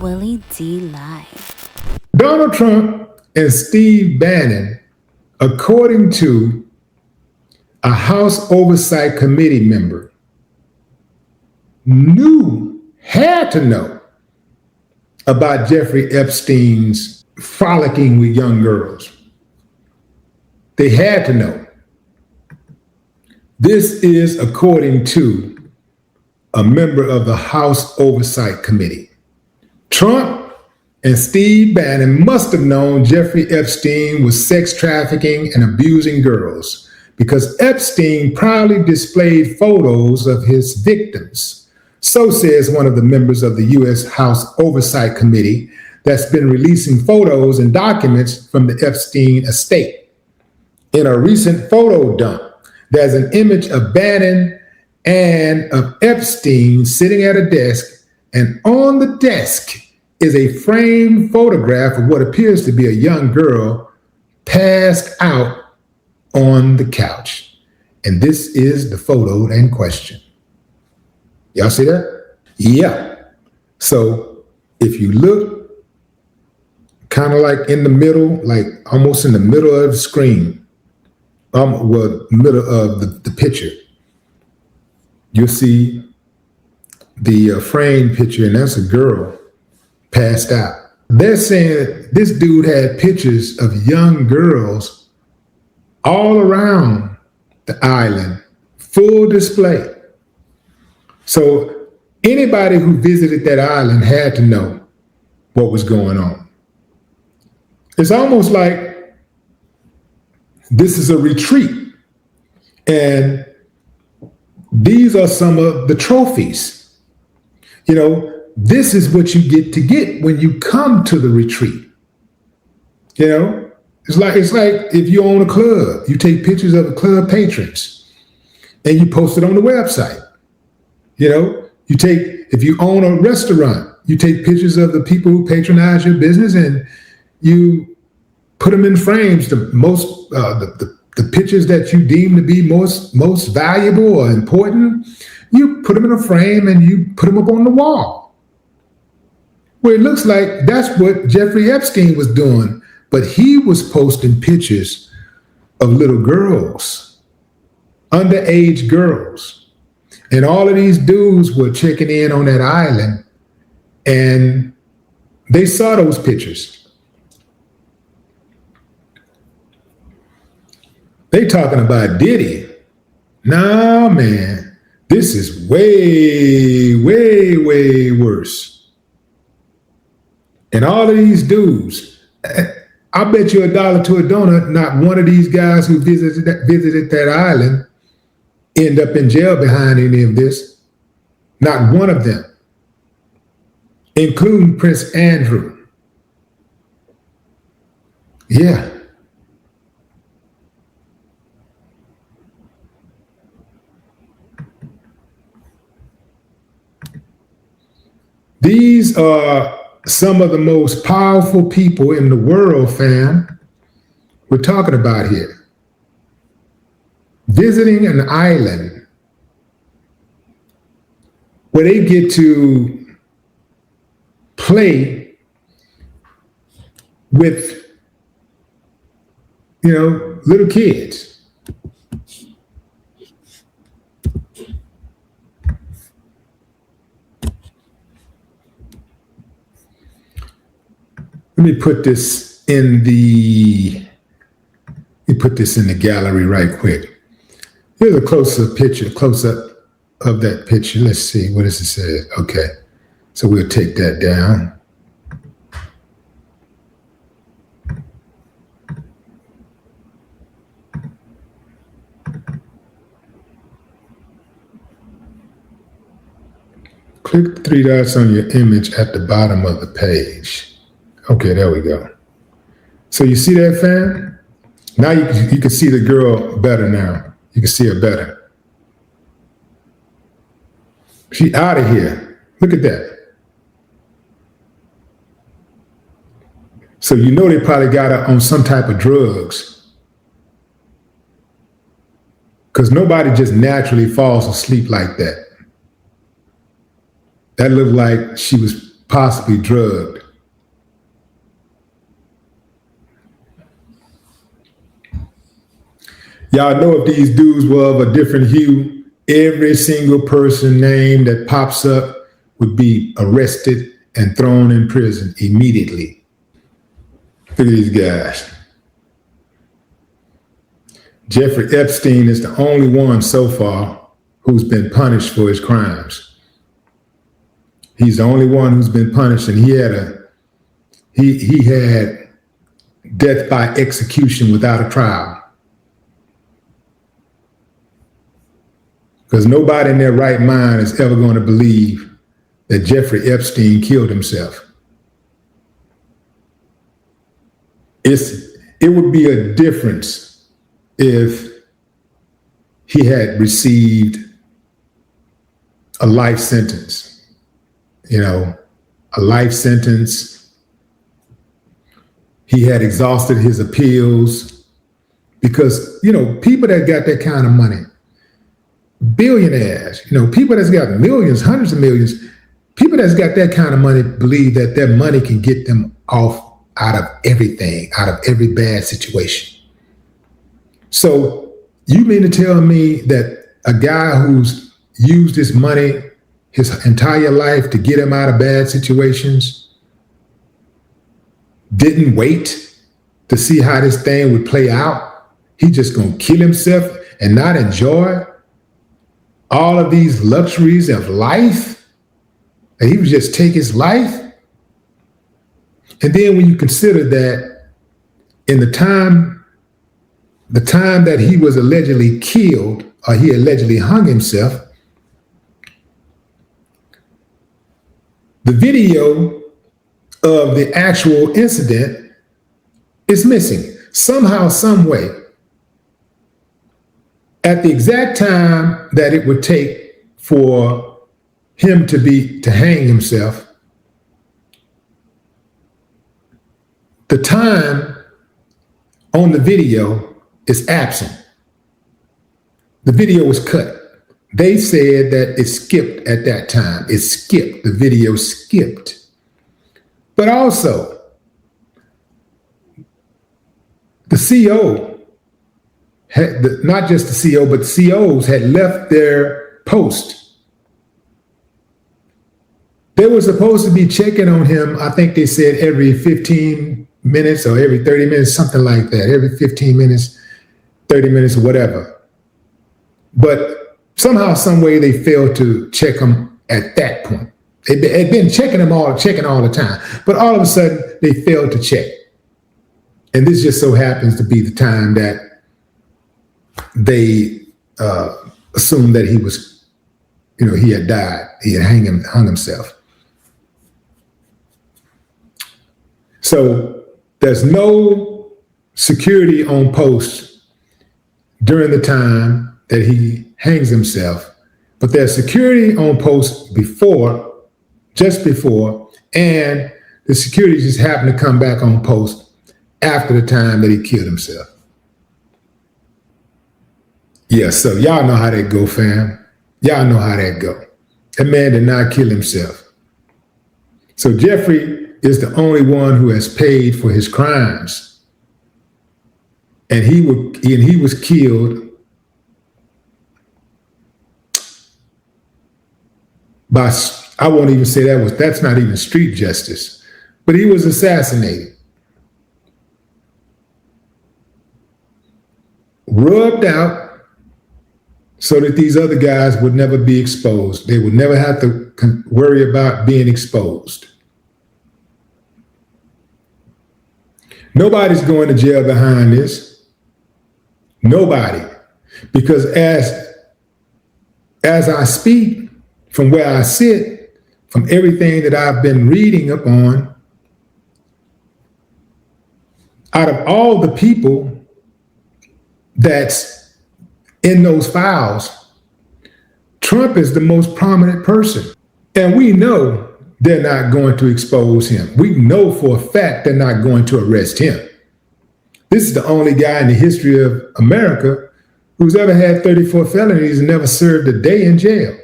Willie D live. Donald Trump and Steve Bannon, according to a House Oversight Committee member, had to know about Jeffrey Epstein's frolicking with young girls. They had to know. This is according to a member of the House Oversight Committee. Trump and Steve Bannon must have known Jeffrey Epstein was sex trafficking and abusing girls because Epstein proudly displayed photos of his victims. So says one of the members of the U.S. House Oversight Committee that's been releasing photos and documents from the Epstein estate. In a recent photo dump, there's an image of Bannon and of Epstein sitting at a desk, and on the desk is a framed photograph of what appears to be a young girl passed out on the couch. And this is the photo in question. Y'all see that? Yeah. So if you look kind of like in the middle, like almost in the middle of the screen, middle of the picture, you'll see the framed picture, and that's a girl passed out. They're saying this dude had pictures of young girls all around the island, full display. So anybody who visited that island had to know what was going on. It's almost like this is a retreat, and these are some of the trophies. You know, this is what you get when you come to the retreat. You know, it's like if you own a club, you take pictures of the club patrons and you post it on the website. You know, if you own a restaurant, you take pictures of the people who patronize your business and you put them in frames. The pictures that you deem to be most valuable or important, you put them in a frame and you put them up on the wall. Well, it looks like that's what Jeffrey Epstein was doing, but he was posting pictures of little girls, underage girls. And all of these dudes were checking in on that island, and they saw those pictures. They talking about Diddy. Nah, man, this is way, way, way worse. And all of these dudes, I bet you $1 to a donut, not one of these guys who visited that island end up in jail behind any of this. Not one of them, including Prince Andrew. Yeah. These are some of the most powerful people in the world, fam. We're talking about here. Visiting an island where they get to play with, little kids. Let me put this in the gallery right quick. Here's a close-up of that picture. Let's see, what does it say? Okay, so we'll take that down. Click the 3 dots on your image at the bottom of the page. Okay, there we go. So you see that, fam? Now you can see the girl better now. You can see her better. She out of here. Look at that. So you know they probably got her on some type of drugs, because nobody just naturally falls asleep like that. That looked like she was possibly drugged. Y'all know if these dudes were of a different hue, every single person name that pops up would be arrested and thrown in prison immediately. Look at these guys. Jeffrey Epstein is the only one so far who's been punished for his crimes. He's the only one who's been punished, and he had death by execution without a trial. Because nobody in their right mind is ever going to believe that Jeffrey Epstein killed himself. It would be a difference if he had received a life sentence, a life sentence. He had exhausted his appeals because, people that got that kind of money, billionaires, people that's got millions, hundreds of millions, people that's got that kind of money believe that their money can get them off out of everything, out of every bad situation. So you mean to tell me that a guy who's used his money his entire life to get him out of bad situations didn't wait to see how this thing would play out? He just gonna kill himself and not enjoy all of these luxuries of life? And he would just take his life? And then when you consider that in the time that he was allegedly killed, or he allegedly hung himself, the video of the actual incident is missing somehow, some way. At the exact time that it would take for him to hang himself, the time on the video is absent. The video was cut. They said that it skipped at that time. It skipped. The video skipped. But also, the CO, not just the CO, but the COs had left their post. They were supposed to be checking on him, I think they said every 15 minutes or every 30 minutes, something like that, every 15 minutes, 30 minutes, or whatever. But somehow, some way, they failed to check him at that point. They'd been checking all the time, but all of a sudden, they failed to check. And this just so happens to be the time that they assumed that he was, he had died. He had hung himself. So there's no security on post during the time that he hangs himself, but there's security on post just before, and the security just happened to come back on post after the time that he killed himself. Yeah, so y'all know how that go, fam. Y'all know how that go. That man did not kill himself. So Jeffrey is the only one who has paid for his crimes. And he was killed by, I won't even say that's not even street justice, but he was assassinated. Rubbed out so that these other guys would never be exposed. They would never have to worry about being exposed. Nobody's going to jail behind this. Nobody. Because as I speak, from where I sit, from everything that I've been reading up on, out of all the people that's in those files, Trump is the most prominent person. And we know they're not going to expose him. We know for a fact they're not going to arrest him. This is the only guy in the history of America who's ever had 34 felonies and never served a day in jail.